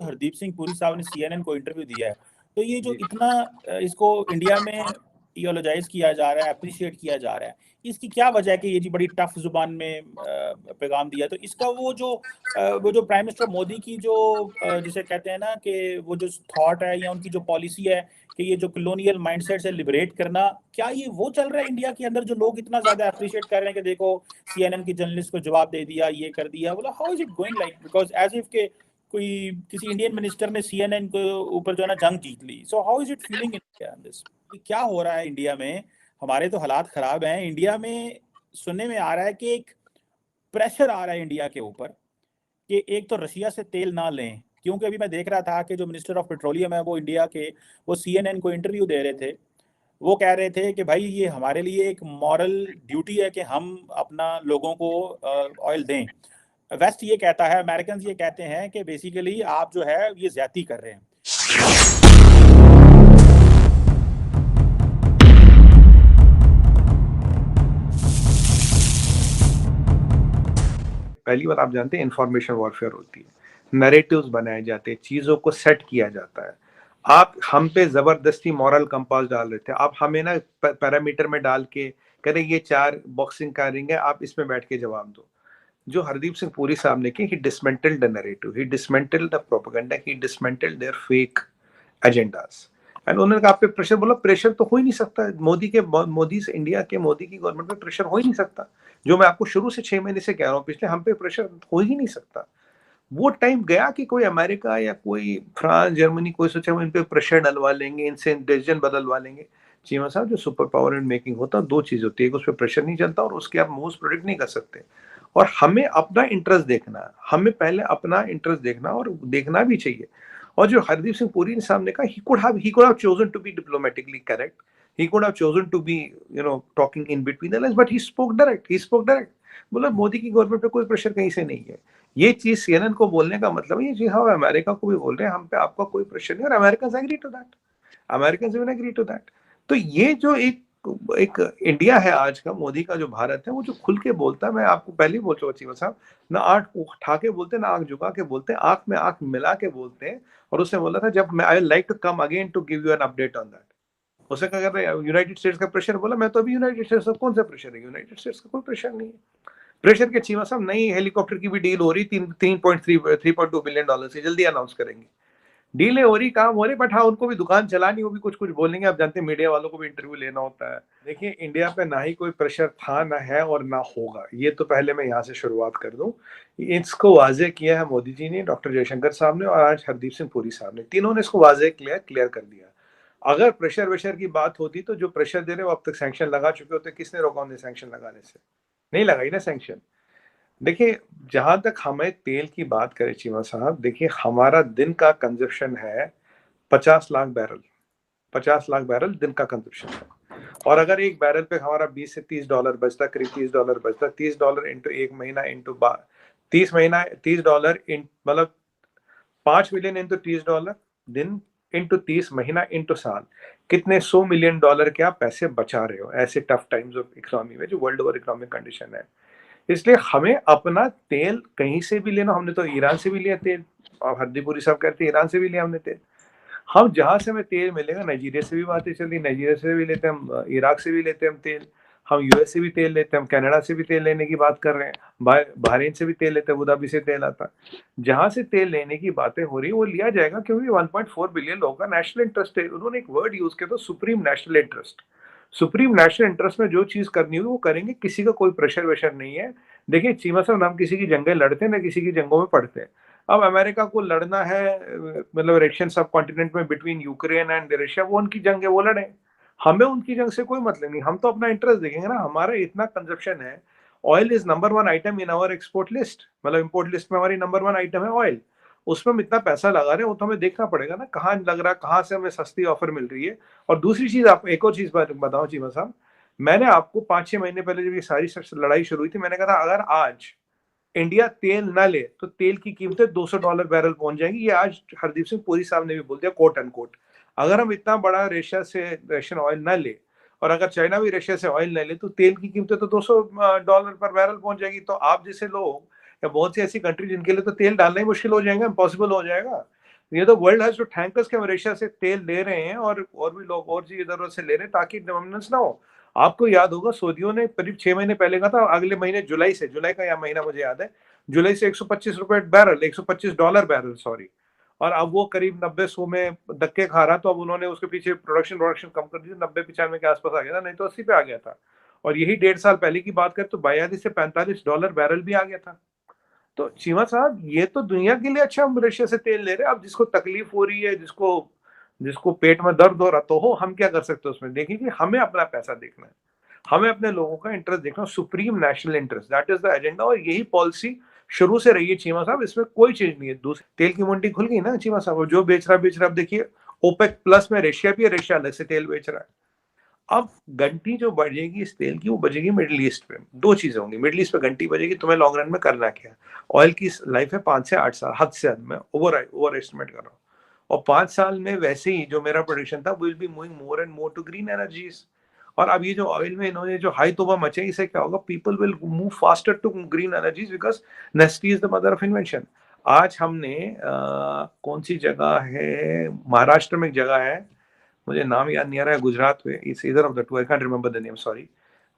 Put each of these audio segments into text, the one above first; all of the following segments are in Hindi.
हरदीप सिंह पुरी साहब ने सीएनएन को इंटरव्यू दिया है, तो ये जो जी इतना इसको इंडिया में इयोलॉजाइज किया जा रहा है, अप्रिशिएट किया जा रहा है, इसकी क्या वजह है कि ये जी बड़ी टफ जुबान में पैगाम दिया? तो इसका वो जो प्राइम मिनिस्टर मोदी की जो जिसे कहते हैं ना कि वो जो थॉट है या उनकी जो पॉलिसी है कि ये जो कॉलोनियल माइंडसेट से लिबरेट करना, क्या ये वो चल रहा है इंडिया के अंदर जो लोग इतना ज्यादा अप्रिशिएट कर रहे हैं कि देखो सीएनएन की जर्नलिस्ट को जवाब दे दिया, ये कर दिया? बोला how is it going like, because as if के कोई किसी इंडियन मिनिस्टर ने सीएनएन के ऊपर जो है ना जंग जीत ली। So how is it feeling in India this? क्या हो रहा है इंडिया में? हमारे तो हालात खराब हैं इंडिया में। सुनने में आ रहा है कि एक प्रेशर आ रहा है इंडिया के ऊपर कि एक तो रशिया से तेल ना लें, क्योंकि अभी मैं देख रहा था कि जो मिनिस्टर ऑफ पेट्रोलियम है वो इंडिया के, वो सीएनएन को इंटरव्यू दे रहे थे। वो कह रहे थे कि भाई ये हमारे लिए एक मॉरल ड्यूटी है कि हम अपना लोगों को ऑयल दें। वेस्ट ये कहता है, अमेरिकन ये कहते हैं कि बेसिकली आप जो है ये ज्यादती कर रहे हैं। पहली बात, आप जानते हैं इंफॉर्मेशन वॉरफेयर होती है, नैरेटिव्स बनाए जाते हैं, चीजों को सेट किया जाता है। आप हम पे जबरदस्ती मॉरल कंपास डाल रहे थे, आप हमें ना पैरामीटर में डाल के कह रहे ये 4 बॉक्सिंग का रिंग है, आप इसमें बैठ के जवाब दो। जो हरदीप सिंह पुरी साहब ने की, he dismantled the narrative, he dismantled the propaganda, he dismantled their fake agendas. And उन्होंने कहा आप पे प्रेशर, बोला प्रेशर तो हो ही नहीं सकता, मोदी से, इंडिया के मोदी की गवर्नमेंट पे प्रेशर हो ही नहीं सकता। जो मैं आपको शुरू से 6 महीने से कह रहा हूँ, पिछले, हम पे प्रेशर हो ही नहीं सकता। वो टाइम गया कि कोई अमेरिका या कोई फ्रांस, जर्मनी, कोई सोचा इन पे प्रेशर डलवा लेंगे, इनसे डिसीजन बदलवा लेंगे। चीमा साहब, जो सुपर पावर एंड मेकिंग होता है, 2 चीज होती है, एक उस पर प्रेशर नहीं चलता और उसके आप मूव्स प्रोडिक्ट नहीं कर सकते। और हमें अपना इंटरेस्ट देखना है, हमें पहले अपना इंटरेस्ट देखना, और देखना भी चाहिए। और जो हरदीप सिंह पुरी साहब ने कहा, he could have chosen to be diplomatically correct, he could have chosen to be talking in between the lines, but he spoke direct. बोला मोदी की गवर्नमेंट पे कोई प्रेशर कहीं से नहीं है। ये चीज सीएनएन को बोलने का मतलब है, ये चीज हम अमेरिका को भी बोल रहे हैं, हम पे आपका कोई प्रेशर नहीं, और American agree to that, American agree to that. तो ये जो एक एक इंडिया है आज का, मोदी का जो भारत है, वो जो खुल के बोलता है, मैं आपको पहले ही बोल चुका चीमा साहब, ना आंख उठा के बोलते, ना आंख झुका के बोलते, आंख में आंख मिला के बोलते हैं। और उसने बोला था, जब मैं, I like to come again to give you an update on that. उसे क्या कर रहे हैं, यूनाइटेड स्टेट्स का प्रेशर, बोला मैं तो अभी यूनाइटेड स्टेट्स का, कौन सा प्रेशर है, यूनाइटेड स्टेट्स का कोई प्रेशर नहीं है। प्रेशर के चीमा साहब, नई हेलीकॉप्टर की भी डील हो रही, 3.2 बिलियन डॉलर से, जल्दी अनाउंस करेंगे। डीलें हो रही, काम हो रही, बट हाँ, उनको भी दुकान चलानी, वो भी कुछ कुछ बोलेंगे। आप जानते हैं मीडिया वालों को भी इंटरव्यू लेना होता है। देखिए, इंडिया पे ना ही कोई प्रेशर था, ना है, और ना होगा। ये तो पहले मैं यहाँ से शुरुआत कर दूं। इसको वाजे किया है मोदी जी ने, डॉक्टर जयशंकर साहब ने, और आज हरदीप सिंह पुरी साहब ने, तीनों ने इसको वाजे क्लियर कर दिया। अगर प्रेशर वेशर की बात होती तो जो प्रेशर दे रहे वो अब तक सैंक्शन लगा चुके होते। किसने रोका उन्हें सैंक्शन लगाने से? नहीं लगाई ना सैंक्शन। देखिए, जहां तक हमें तेल की बात करें चीमा साहब, देखिए हमारा दिन का कंजप्शन है 50 लाख बैरल, 50 लाख बैरल दिन का कंजप्शन है। और अगर एक बैरल पे हमारा 20 से 30 डॉलर बचता, करीब 30 डॉलर बचता, 30 डॉलर इंटू 1 महीना इंटू 30 महीना, 30 डॉलर मतलब 5 मिलियन इंटू 30 डॉलर दिन इंटू 30 महीना इंटू साल, कितने 100 मिलियन डॉलर के आप पैसे बचा रहे हो ऐसे टफ टाइम्स ऑफ इकोनॉमी में, जो वर्ल्ड ओवर इकोनॉमिक कंडीशन है। इसलिए हमें अपना तेल कहीं से भी लेना, हमने तो ईरान से भी लिया तेल, और हरदीप पुरी साहब कहते हैं ईरान से भी लिया हमने तेल। हम जहां से हमें तेल मिलेगा, नाइजीरिया से भी बातें चल रही, नाइजीरिया से भी लेते हैं हम, इराक से भी लेते हैं हम तेल, हम यूएस से भी तेल लेते हैं, हम कनाडा से भी तेल लेने की बात कर रहे हैं, बहरीन से भी तेल लेते हैं, अबू धाबी से तेल आता है। जहां से तेल लेने की बातें हो रही वो लिया जाएगा, क्योंकि 1.4 बिलियन लोगों का नेशनल इंटरेस्ट है। उन्होंने एक वर्ड यूज किया था, supreme national interest. Supreme national interest में जो चीज करनी होगी वो करेंगे, किसी का कोई प्रेशर वेशर नहीं है। देखिए चीमा साहब, ना हम किसी की जंगें लड़ते हैं, ना किसी की जंगों में पड़ते हैं। अब अमेरिका को लड़ना है, मतलब रशियन सब कॉन्टिनेंट में, बिटवीन यूक्रेन एंड रशिया, वो उनकी जंग है, वो लड़े। हमें उनकी जंग से कोई मतलब नहीं, हम तो अपना इंटरेस्ट देखेंगे ना। हमारा इतना कंजप्शन है, oil is number 1 item in our export list, मतलब इंपोर्ट लिस्ट में हमारी नंबर 1 आइटम है ऑयल। उसमें हम इतना पैसा लगा रहे हैं, वो तो हमें देखना पड़ेगा ना, कहाँ लग रहा है, कहाँ से हमें सस्ती ऑफर मिल रही है। और दूसरी चीज, आप एक और चीज बताओ चीमा साहब, मैंने आपको 5-6 महीने पहले जब ये सारी लड़ाई शुरू हुई थी, मैंने कहा था अगर आज इंडिया तेल ना ले तो तेल की कीमतें $200 बैरल पहुंच जाएंगी। ये आज हरदीप सिंह पुरी साहब ने भी बोल दिया, कोट एंड कोट। अगर हम इतना बड़ा रशियन ऑयल ना ले, और अगर चाइना भी रशिया से ऑयल ना ले, तो तेल की कीमतें तो $200 पर बैरल पहुंच जाएगी। तो आप जैसे लोग या बहुत सी ऐसी कंट्री जिनके लिए तो तेल डालना ही मुश्किल हो जाएगा, इम्पॉसिबल हो जाएगा। ये तो वर्ल्ड हैज टू थैंक अस कि हम रशिया से तेल ले रहे हैं और भी लोग और चीज इधर उधर से ले रहे हैं ताकि डोमिनेंस ना हो। आपको याद होगा सऊदियों ने करीब 6 महीने पहले कहा था अगले महीने जुलाई का या महीना मुझे याद है, जुलाई से $125 बैरल, $125 बैरल सॉरी, और अब वो करीब 90-100 में धक्के खा रहा, तो अब उन्होंने उसके पीछे प्रोडक्शन कम कर दी, 90-95 के आसपास आ गया था, नहीं तो 80 पे आ गया था। और यही 1.5 साल पहले की बात करें तो $42 से $45 बैरल भी आ गया था। तो चीमा साहब ये तो दुनिया के लिए अच्छा, हम रशिया से तेल ले रहे हैं। अब जिसको तकलीफ हो रही है, जिसको जिसको पेट में दर्द हो रहा तो हो, हम क्या कर सकते हैं उसमें? देखिए कि हमें अपना पैसा देखना है, हमें अपने लोगों का इंटरेस्ट देखना, supreme national interest, that is the agenda. और यही पॉलिसी शुरू से रही है चीमा साहब, इसमें कोई चीज नहीं है। दूसरी तेल की मंडी खुल गई ना चीमा साहब, जो बेच रहा। अब देखिए ओपेक प्लस में रशिया भी है, रशिया अलग से तेल बेच रहा है। अब घंटी जो बजेगी इस तेल की, वो बजेगी मिडिल ईस्ट पे। दो चीजें होंगी, मिडिल ईस्ट पे घंटी बजेगी, तुम्हें लॉन्ग रन में करना क्या है? ऑयल की लाइफ है 5 से 8 साल, हद से हद में ओवर एस्टिमेट कर रहा हूँ। और 5 साल में वैसे ही जो मेरा प्रोडिक्शन था, will be moving more and more to green energies. और अब ये जो ऑयल में इन्होंने जो हाई तोबा मचाई, इससे क्या होगा? People will move faster to green energies because necessity is the mother of invention. आज हमने कौन सी जगह है, महाराष्ट्र में एक जगह है, मुझे नाम याद नहीं आ रहा है, गुजरात में, it's either of the two, I can't remember the name sorry.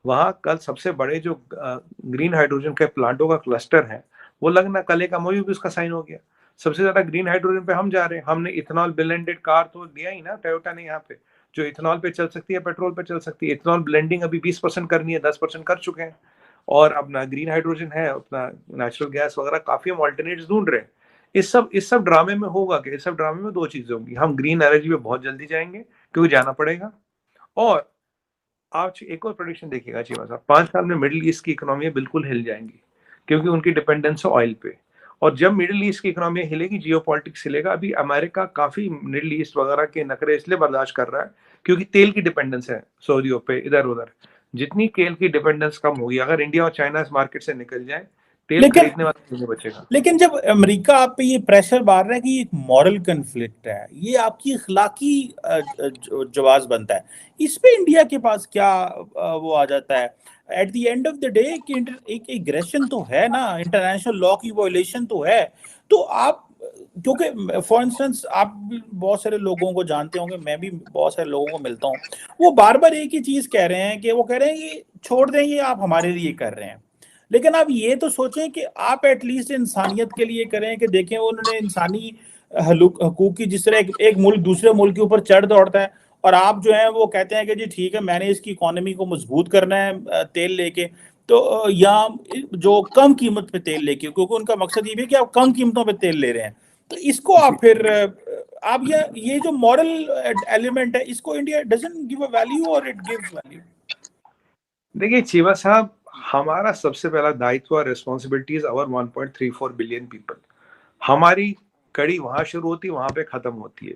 वहां कल सबसे बड़े जो ग्रीन हाइड्रोजन के प्लांटों का क्लस्टर है वो लगना, कल एक एमओयू भी उसका साइन हो गया। सबसे ज्यादा ग्रीन हाइड्रोजन पे हम जा रहे हैं। हमने इथेनॉल ब्लेंडेड कार तो दिया ही ना टोयोटा ने यहाँ पे, जो इथेनॉल पे चल सकती है, पेट्रोल पे चल सकती है। इथेनॉल ब्लेंडिंग अभी 20% करनी है, 10% कर चुके हैं। और अपना ग्रीन हाइड्रोजन है, अपना नेचुरल गैस वगैरह, काफी हम ऑल्टरनेट्स ढूंढ रहे हैं। इस सब ड्रामे में होगा कि इस सब ड्रामे में दो चीजें होंगी, हम ग्रीन एनर्जी पे बहुत जल्दी जाएंगे क्योंकि जाना पड़ेगा। और आज एक और प्रोडिक्शन देखिएगा चीमा साहब, 5 साल में मिडिल ईस्ट की इकोनॉमी बिल्कुल हिल जाएंगी क्योंकि उनकी डिपेंडेंस है ऑयल पे। और जब मिडिल ईस्ट की इकोनॉमी हिलेगी, जियोपॉलिटिक्स हिलेगा। अभी अमेरिका काफी मिडिल ईस्ट वगैरह के नखरे इसलिए बर्दाश्त कर रहा है क्योंकि तेल की डिपेंडेंस है सऊदियों पे इधर उधर। जितनी तेल की डिपेंडेंस कम होगी, अगर इंडिया और चाइना इस मार्केट से निकल जाए, तेल लेकिन खरीदने वाला नहीं बचेगा। लेकिन जब अमेरिका आप पे ये प्रेशर मार रहा है कि ये एक मॉरल कन्फ्लिक्ट है, ये आपकी इखलाकी जवाब बनता है, इस पे इंडिया के पास क्या वो आ जाता है at the end of the day कि एक एग्रेशन तो है ना, इंटरनेशनल लॉ की वायलेशन तो है। तो आप, क्योंकि फॉर इंस्टेंस आप भी बहुत सारे लोगों को जानते होंगे, मैं भी बहुत सारे लोगों को मिलता हूँ, वो बार बार एक ही चीज कह रहे हैं कि वो कह रहे हैं कि छोड़ दें, ये आप हमारे लिए कर रहे हैं। लेकिन आप ये तो सोचें कि आप एटलीस्ट इंसानियत के लिए करें, कि देखें उन्होंने इंसानी हकूक की, जिस तरह एक मुल्क दूसरे मुल्क के ऊपर चढ़ दौड़ता है, और आप जो है वो कहते हैं कि जी ठीक है मैंने इसकी इकोनॉमी को मजबूत करना है तेल लेके। तो या जो कम कीमत पे तेल लेके, क्योंकि उनका मकसद ये भी है कि आप कम कीमतों पे तेल ले रहे हैं, तो इसको आप फिर आप ये जो मॉरल एलिमेंट है, इसको India doesn't give a value और इट गिव्स वैल्यू। देखिए चीमा साहब, हमारा सबसे पहला दायित्व और responsibility is our 1.34 billion people. हमारी कड़ी वहां शुरू होती है, वहां पे खत्म होती है।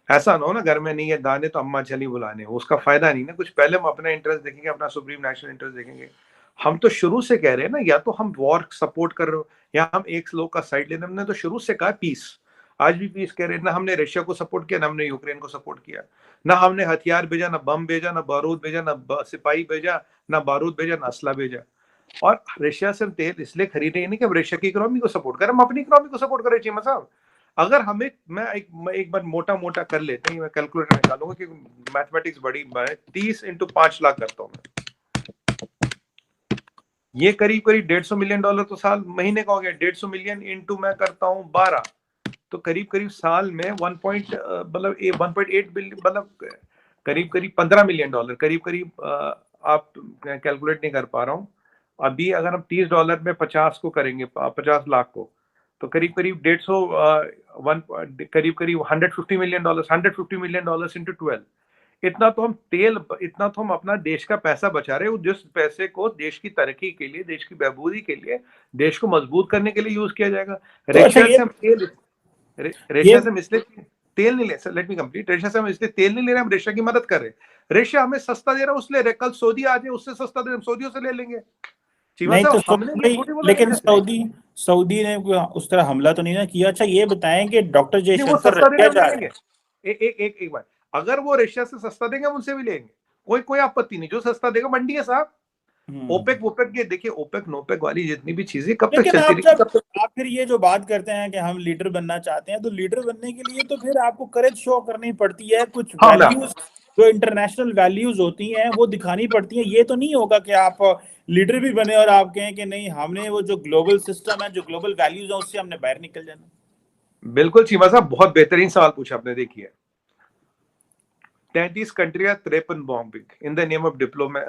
ऐसा ना हो ना घर में नहीं है दाने तो अम्मा चली बुलाने, उसका फायदा नहीं ना कुछ। पहले हम अपना इंटरेस्ट देखेंगे, अपना सुप्रीम नेशनल इंटरेस्ट देखेंगे। हम तो शुरू से कह रहे हैं ना, या तो हम वॉर सपोर्ट कर रहे हो या हम एक लोग का साइड लेने। हमने तो शुरू से कहा पीस, आज भी पीस कह रहे हैं ना। हमने रशिया को सपोर्ट किया ना हमने यूक्रेन को सपोर्ट किया, ना हमने हथियार भेजा, ना बम भेजा, ना बारूद भेजा, ना सिपाही भेजा, ना बारूद भेजा, ना असला भेजा। और रशिया से हम तेल इसलिए खरीद रहे हैं कि हम रशिया की इकोनॉमी को सपोर्ट करें, हम अपनी इकोनॉमी को सपोर्ट करें चीमा साहब। अगर हमें, मैं एक बार मोटा मोटा कर लेते हैं, मैं कैलकुलेटर निकालूंगा कि मैथमेटिक्स बड़ी 30 × 5 लाख करता हूँ मैं, ये करीब करीब $150 मिलियन तो साल महीने का हो गया। 150 मिलियन इंटू मैं करता हूँ 12, तो करीब करीब साल में 1.8 बिलियन, मतलब करीब करीब $15 मिलियन, करीब करीब आप कैलकुलेट नहीं कर पा रहा हूँ अभी। अगर हम $30 में 50 को करेंगे, 50 लाख को, तो करीब करीब 150, करीब करीब $150 मिलियन, $150 मिलियन इंटू 12। इतना तो हम अपना देश का पैसा बचा रहे हैं, जिस पैसे को देश की तरक्की के लिए, देश की बहबूदी के लिए, देश को मजबूत करने के लिए यूज किया जाएगा। तो अच्छा, रशिया से हम इसलिए तेल नहीं ले, लेट मी कंप्लीट। रशिया से हम इसलिए तेल नहीं ले रहे, हम रशिया की मदद कर रहे हैं। रशिया हमें सस्ता दे रहा है उसले रहे, कल सऊदी आ जाए उससे सस्ता दे, हम सऊदियों से ले लेंगे। नहीं तो हमने ये थोड़ी बोला लेकिन सऊदी ने उस तरह हमला तो नहीं ना किया। अच्छा ये बताएं कि डॉक्टर वो जयशंकर सस्ता देने रशिया हम जा ले रहे लेंगे। हैं। एक बार, अगर वो रशिया से सस्ता देंगे हम उनसे भी लेंगे, कोई आपत्ति नहीं। जो सस्ता देगा, मंडी है साहब, ओपेक वोपेक के देखिए, ओपेक नोपेक वाली जितनी भी चीजें कब तक लेकिन चलती आप रहेगी, जब कब तक? आप फिर ये जो बात करते हैं कि हम लीडर बनना चाहते हैं, तो लीडर बनने के लिए तो फिर आपको करेज शो करनी पड़ती है, कुछ हाँ मैं वैल्यूज जो इंटरनेशनल वैल्यूज होती हैं वो दिखानी पड़ती हैं। ये तो नहीं होगा कि आप लीडर भी बने और आप कहें कि नहीं, हमने वो जो ग्लोबल सिस्टम है, जो ग्लोबल वैल्यूज है, उससे हमने बाहर निकल जाना। बिल्कुल चीमा साहब, बहुत बेहतरीन सवाल पूछा आपने। देखिए 33 कंट्रियां, 53 bombing in the name of diploma,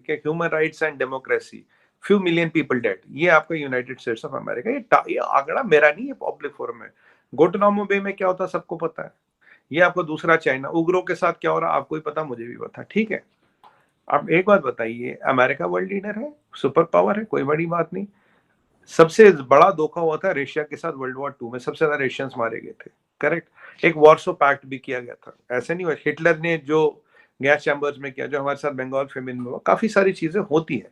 human rights and democracy, few million people dead. ये आपका यूनाइटेड स्टेट्स ऑफ अमेरिका। ये आंकड़ा मेरा नहीं है, पब्लिक फोरम में। गुंटनामो बे में क्या होता सबको पता है। ये आपको दूसरा चाइना उग्रों के साथ क्या हो रहा आपको ही पता, मुझे भी पता, ठीक है। अब एक बात बताइए, अमेरिका वर्ल्ड लीडर है, सुपर पावर है, कोई बड़ी बात नहीं। सबसे बड़ा धोखा हुआ था रशिया के साथ वर्ल्ड वॉर 2 में, सबसे ज्यादा रशियंस मारे गए थे, करेक्ट। एक वॉर्सो पैक्ट भी किया गया था, ऐसे नहीं हुआ। हिटलर ने जो गैस चैम्बर्स में किया, जो हमारे साथ बंगाल फेमिन में हुआ, काफी सारी चीजें होती हैं।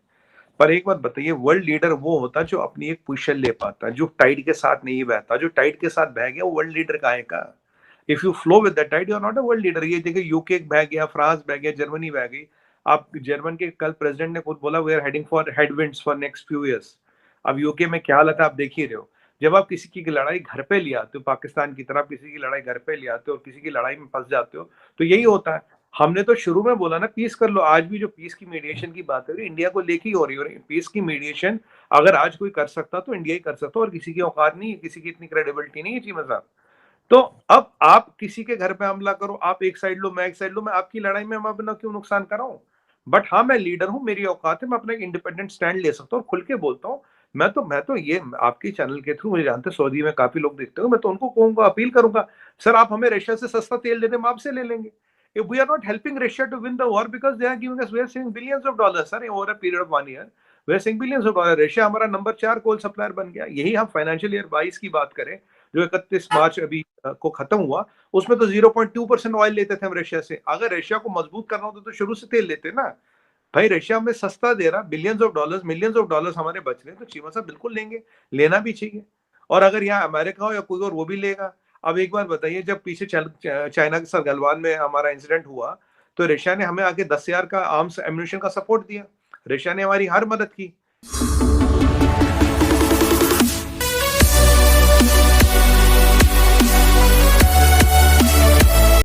पर एक बात बताइए, वर्ल्ड लीडर वो होता जो अपनी एक पोजीशन ले पाता, जो टाइड के साथ नहीं बहता। जो टाइड के साथ बह गया वो वर्ल्ड लीडर का है का? If you flow with the tide, you are not a world leader. ये देखिए, यूके बह गया, फ्रांस बह गया, जर्मनी बह गई। आप जर्मन के कल प्रेसिडेंट ने खुद बोला, we are heading for headwinds for next few years. अब यूके में क्या हालत है आप देख ही रहे हो। जब आप किसी की लड़ाई घर पे ले आते हो, पाकिस्तान की तरफ किसी की लड़ाई घर पे ले आते हो और किसी की लड़ाई में फंस जाते हो, तो यही होता है। हमने तो शुरू में बोला ना, पीस कर लो। आज भी जो पीस की मीडिएशन की बात है, इंडिया को लेके ही हो रही है। पीस की मीडिएशन अगर आज कोई कर सकता तो इंडिया ही कर सकता, और किसी की औकात नहीं है, किसी की इतनी क्रेडिबिलिटी नहीं है चीमा साहब। तो अब आप किसी के घर पे हमला करो, आप एक साइड लो, मैं एक साइड लो, मैं आपकी लड़ाई में मैं अपना क्यों नुकसान कर रहा हूं? बट हाँ, मैं लीडर हूं, मेरी औकात है, मैं अपना एक इंडिपेंडेंट स्टैंड ले सकता हूँ, खुल के बोलता हूँ। मैं तो ये आपके चैनल के थ्रू, मुझे जानते सऊदी में काफी लोग देखते हो, मैं तो उनको कहूंगा, अपील करूंगा, सर आप हमें रशिया से सस्ता तेल दे दें, हम आपसे ले लेंगे। If we are not helping Russia to win the war because they are giving us, we are saving billions of dollars, sir, over a period of 1 year. We are saving billions of dollars. Russia हमारा नंबर 4 कोल सप्लायर बन गया। यही हम फाइनेंशियल ईयर 22 की बात करें, जो 31 मार्च अभी को खत्म हुआ, उसमें तो 0.2% ऑयल लेते थे हम रशिया से। अगर रशिया को मजबूत करना होता तो शुरू से तेल लेते ना। भाई रशिया हमें सस्ता दे रहा, billions of dollars, millions of dollars हमारे बच रहे हैं, तो चीमा साहब बिल्कुल लेंगे, लेना भी चाहिए। और अगर यहाँ अमेरिका हो या कोई और, वो भी लेगा। अब एक बार बताइए, जब पीछे चाइना के साथ गलवान में हमारा इंसिडेंट हुआ, तो रशिया ने हमें आके 10,000 का आर्म्स एम्यूनिशन का सपोर्ट दिया। रशिया ने हमारी हर मदद की।